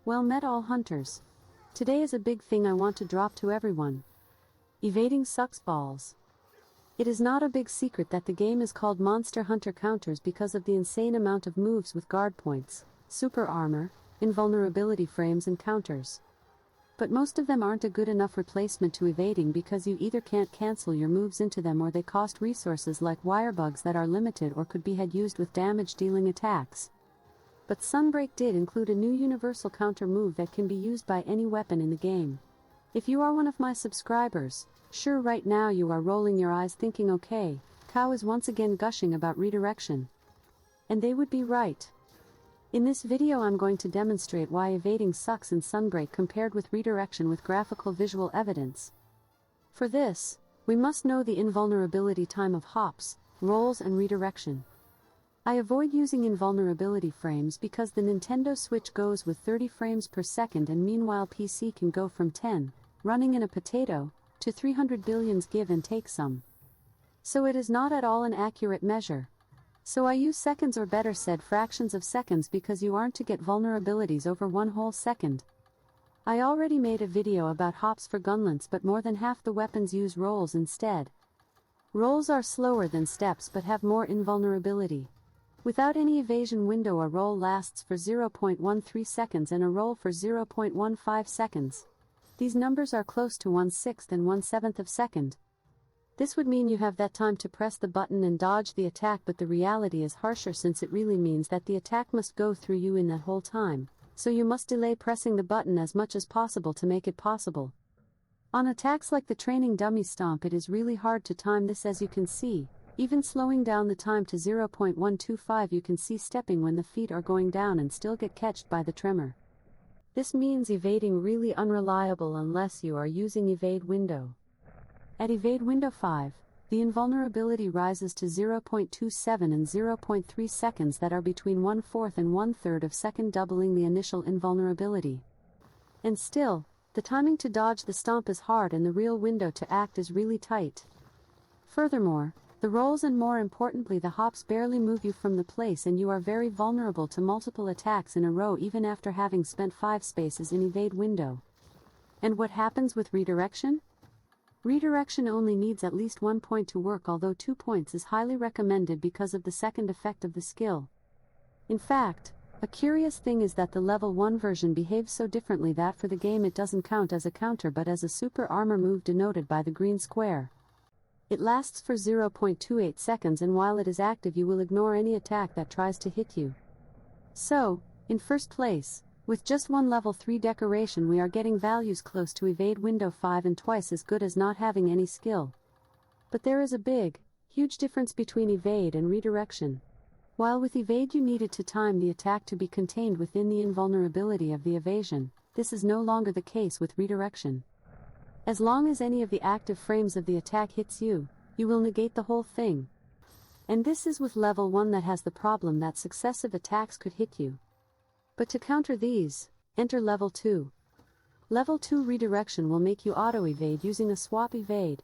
Well met all hunters. Today is a big thing I want to drop to everyone. Evading sucks balls. It is not a big secret that the game is called Monster Hunter Counters because of the insane amount of moves with guard points, super armor, invulnerability frames and counters. But most of them aren't a good enough replacement to evading because you either can't cancel your moves into them or they cost resources like wirebugs that are limited or could be used with damage-dealing attacks. But Sunbreak did include a new universal counter move that can be used by any weapon in the game. If you are one of my subscribers, sure right now you are rolling your eyes thinking okay, Cow is once again gushing about redirection. And they would be right. In this video I'm going to demonstrate why evading sucks in Sunbreak compared with redirection with graphical visual evidence. For this, we must know the invulnerability time of hops, rolls and redirection. I avoid using invulnerability frames because the Nintendo Switch goes with 30 frames per second and meanwhile PC can go from 10, running in a potato, to 300 billions give and take some. So it is not at all an accurate measure. So I use seconds or better said fractions of seconds because you aren't to get vulnerabilities over one whole second. I already made a video about hops for gunlets but more than half the weapons use rolls instead. Rolls are slower than steps but have more invulnerability. Without any evasion window a roll lasts for 0.13 seconds and a roll for 0.15 seconds. These numbers are close to 1/6 and 1/7 of a second. This would mean you have that time to press the button and dodge the attack, but the reality is harsher since it really means that the attack must go through you in that whole time, so you must delay pressing the button as much as possible to make it possible. On attacks like the training dummy stomp it is really hard to time this as you can see. Even slowing down the time to 0.125 you can see stepping when the feet are going down and still get catched by the tremor. This means evading really unreliable unless you are using evade window. At evade window 5, the invulnerability rises to 0.27 and 0.3 seconds that are between 1/4 and 1/3 of a second, doubling the initial invulnerability. And still, the timing to dodge the stomp is hard and the real window to act is really tight. Furthermore, the rolls and more importantly the hops barely move you from the place and you are very vulnerable to multiple attacks in a row even after having spent 5 spaces in evade window. And what happens with redirection? Redirection only needs at least 1 point to work, although 2 points is highly recommended because of the second effect of the skill. In fact, a curious thing is that the level 1 version behaves so differently that for the game it doesn't count as a counter but as a super armor move denoted by the green square. It lasts for 0.28 seconds and while it is active you will ignore any attack that tries to hit you. So, in first place, with just one level 3 decoration we are getting values close to evade window 5 and twice as good as not having any skill. But there is a big, huge difference between evade and redirection. While with evade you needed to time the attack to be contained within the invulnerability of the evasion, this is no longer the case with redirection. As long as any of the active frames of the attack hits you, you will negate the whole thing. And this is with level 1 that has the problem that successive attacks could hit you. But to counter these, enter level 2. Level 2 redirection will make you auto-evade using a swap evade.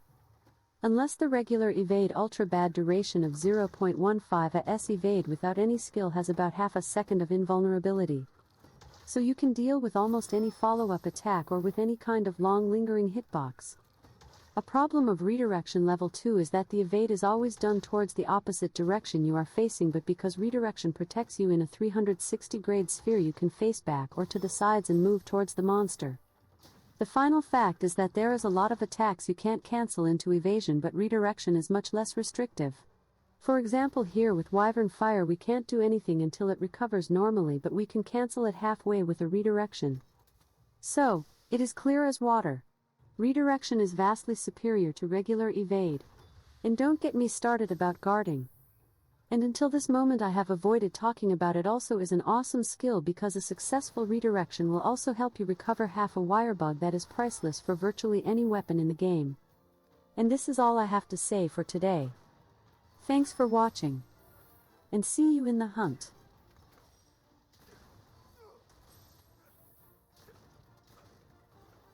Unless the regular evade ultra bad duration of 0.15 as evade without any skill has about half a second of invulnerability. So you can deal with almost any follow-up attack or with any kind of long lingering hitbox. A problem of redirection level 2 is that the evade is always done towards the opposite direction you are facing, but because redirection protects you in a 360-grade sphere you can face back or to the sides and move towards the monster. The final fact is that there is a lot of attacks you can't cancel into evasion but redirection is much less restrictive. For example here with Wyvern Fire we can't do anything until it recovers normally but we can cancel it halfway with a redirection. So, it is clear as water. Redirection is vastly superior to regular evade. And don't get me started about guarding. And until this moment I have avoided talking about it also is an awesome skill because a successful redirection will also help you recover half a wirebug that is priceless for virtually any weapon in the game. And this is all I have to say for today. Thanks for watching. And see you in the hunt.